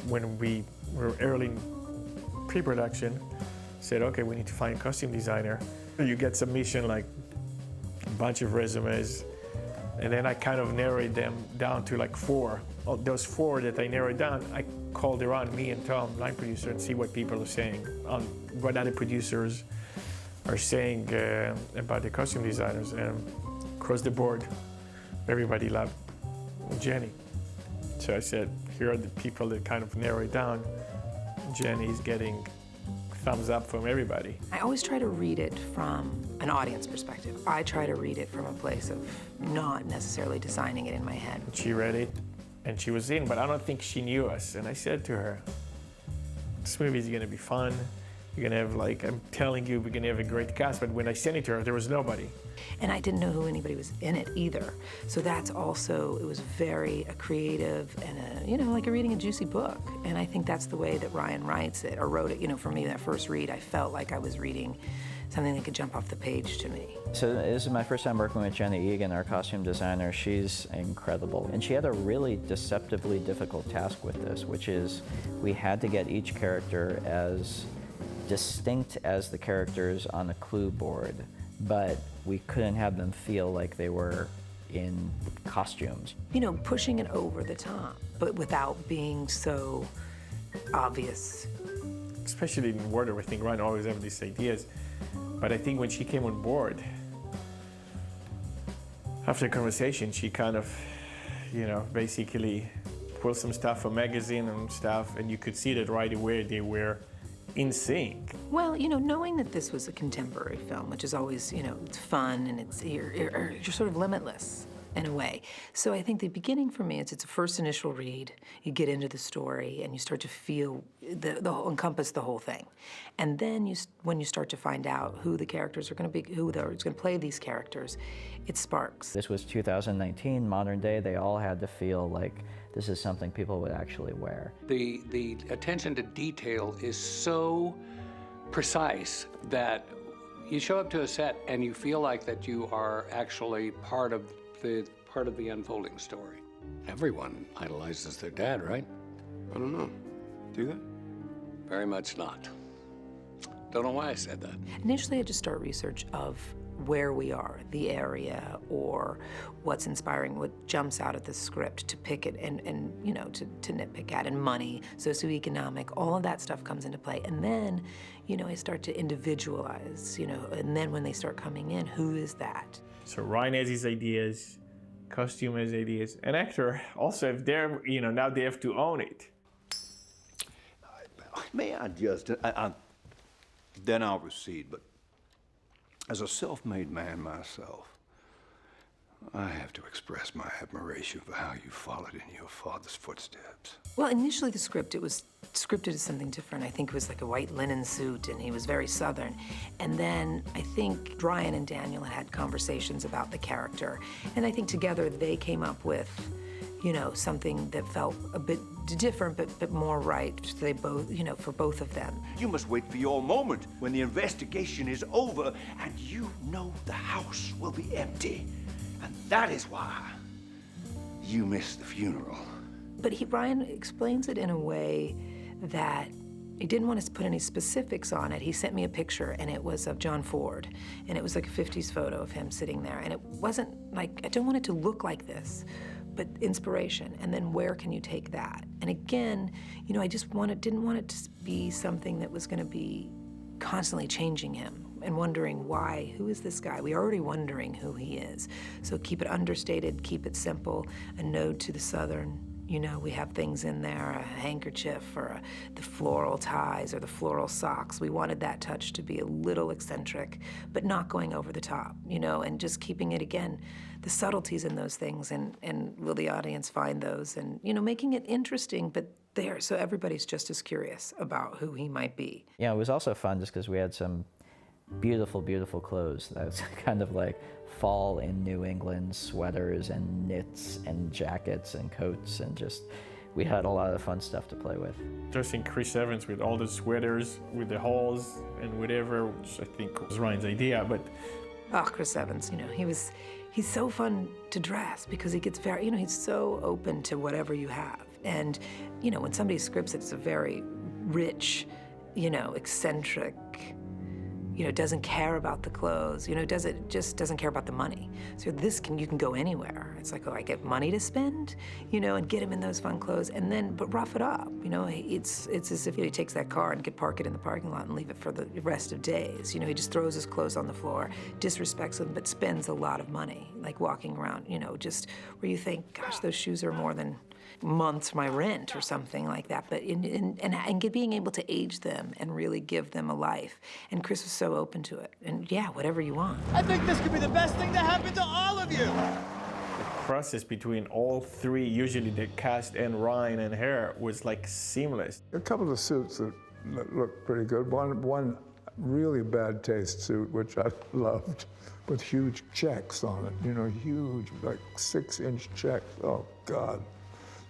when we were early in pre-production, said, okay, we need to find a costume designer. You get submission, like a bunch of resumes, and then I kind of narrowed them down to like 4. Those 4 that I narrowed down, I called around me and Tom, line producer, and see what people are saying, on what other producers are saying about the costume designers. And across the board, everybody loved Jenny. So I said, here are the people that kind of narrow it down. Jenny's getting thumbs up from everybody. I always try to read it from an audience perspective. I try to read it from a place of not necessarily designing it in my head. She read it, and she was in, but I don't think she knew us. And I said to her, this movie is gonna be fun. You're gonna have, like, I'm telling you, we're gonna have a great cast. But when I sent it to her, there was nobody. And I didn't know who anybody was in it either. So that's also, it was very creative and like reading a juicy book. And I think that's the way that Rian writes it, or wrote it. For me, that first read, I felt like I was reading something that could jump off the page to me. So this is my first time working with Jenny Egan, our costume designer. She's incredible. And she had a really deceptively difficult task with this, which is we had to get each character as distinct as the characters on the clue board, but we couldn't have them feel like they were in costumes. Pushing it over the top, but without being so obvious. Especially in Water, I think Ryan always had these ideas. But I think when she came on board, after the conversation, she kind of, basically pulled some stuff from magazine and stuff, and you could see that right away they were in sync. Well, knowing that this was a contemporary film, which is always, it's fun and you're sort of limitless in a way. So I think the beginning for me, it's a first initial read. You get into the story and you start to feel encompass the whole thing, and then when you start to find out who the characters are going to be, who are going to play these characters, it sparks. This was 2019, modern day. They all had to feel like this is something people would actually wear. The attention to detail is so precise that you show up to a set and you feel like that you are actually part of the unfolding story. Everyone idolizes their dad, right? I don't know. Do they? Very much not. Don't know why I said that. Initially, I just start research of where we are, the area, or what's inspiring, what jumps out at the script to pick it and to nitpick at, and money, socioeconomic, all of that stuff comes into play. And then, I start to individualize, and then when they start coming in, who is that? So Ryan has his ideas, costume has ideas, and actor also, if they're, now they have to own it. May I just, then I'll proceed, but as a self-made man myself, I have to express my admiration for how you followed in your father's footsteps. Well, initially the script, it was scripted as something different. I think it was like a white linen suit, and he was very Southern. And then I think Ryan and Daniel had conversations about the character, and I think together they came up with, something that felt a bit different, but more right. They both, for both of them. You must wait for your moment when the investigation is over and the house will be empty. And that is why you missed the funeral. But Ryan explains it in a way that he didn't want us to put any specifics on it. He sent me a picture, and it was of John Ford, and it was like a 50s photo of him sitting there. And it wasn't like, I don't want it to look like this, but inspiration. And then where can you take that? And again, I just didn't want it to be something that was going to be constantly changing him and wondering why, who is this guy? We're already wondering who he is. So keep it understated, keep it simple, a node to the Southern. We have things in there, a handkerchief or the floral ties or the floral socks. We wanted that touch to be a little eccentric, but not going over the top, and just keeping it, again, the subtleties in those things, and will the audience find those? And, making it interesting, but there, so everybody's just as curious about who he might be. Yeah, it was also fun just because we had some beautiful, beautiful clothes. That was kind of like fall in New England, sweaters and knits and jackets and coats, and just, we had a lot of fun stuff to play with. Dressing Chris Evans with all the sweaters, with the holes and whatever, which I think was Ryan's idea, but... Oh, Chris Evans, he's so fun to dress because he gets very, he's so open to whatever you have. And, you know, when somebody scripts it, it's a very rich, you know, eccentric, you know, doesn't care about the clothes, you know, just doesn't care about the money. So you can go anywhere. It's like, oh, I get money to spend, you know, and get him in those fun clothes, and then, but rough it up, you know. It's as if he takes that car and could park it in the parking lot and leave it for the rest of days. You know, he just throws his clothes on the floor, disrespects them, but spends a lot of money, like walking around, you know, just where you think, gosh, those shoes are more than months my rent or something like that, but being able to age them and really give them a life. And Chris was so open to it. And yeah, whatever you want. I think this could be the best thing to happen to all of you. The process between all three, usually the cast and Rian and her, was like seamless. A couple of suits that looked pretty good. One really bad taste suit, which I loved, with huge checks on it. You know, huge, like 6-inch checks. Oh, God.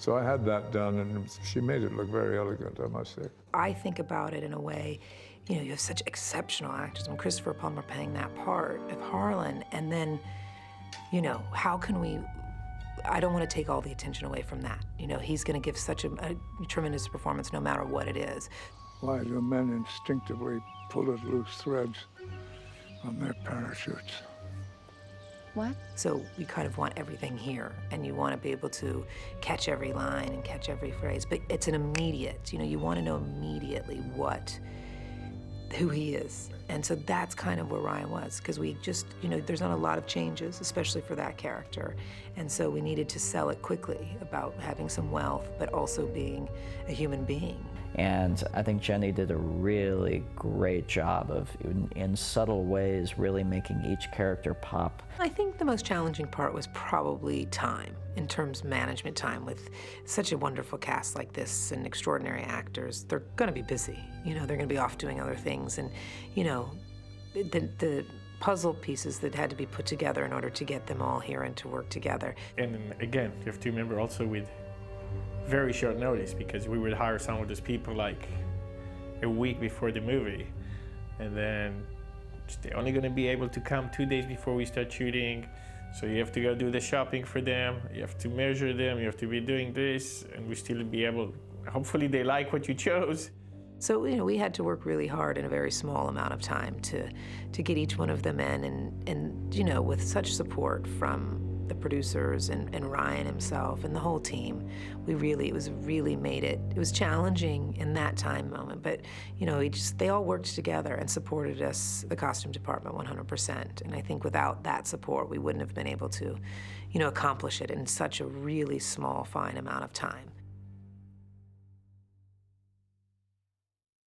So I had that done, and she made it look very elegant, I must say. I think about it in a way, you know, you have such exceptional actors. I mean, Christopher Plummer playing that part of Harlan, and then, you know, how can we, I don't want to take all the attention away from that. You know, he's going to give such a tremendous performance no matter what it is. Why do men instinctively pull at loose threads on their parachutes? What? So you kind of want everything here, and you want to be able to catch every line and catch every phrase, but it's an immediate, you know, you want to know immediately who he is. And so that's kind of where Rian was, because we just, you know, there's not a lot of changes, especially for that character. And so we needed to sell it quickly about having some wealth, but also being a human being. And I think Joni did a really great job of, in subtle ways, really making each character pop. I think the most challenging part was probably time, in terms of management time. With such a wonderful cast like this and extraordinary actors, they're gonna be busy. You know, they're gonna be off doing other things. And, you know, the puzzle pieces that had to be put together in order to get them all here and to work together. And again, you have to remember also with very short notice, because we would hire some of those people like a week before the movie, and then they're only going to be able to come 2 days before we start shooting, so you have to go do the shopping for them, you have to measure them, you have to be doing this, and we still be able, hopefully they like what you chose. So, you know, we had to work really hard in a very small amount of time to get each one of them in, and you know, with such support from the producers and Rian himself and the whole team, it was challenging in that time moment, but you know, they all worked together and supported us, the costume department, 100%. And I think without that support, we wouldn't have been able to, you know, accomplish it in such a really small, fine amount of time.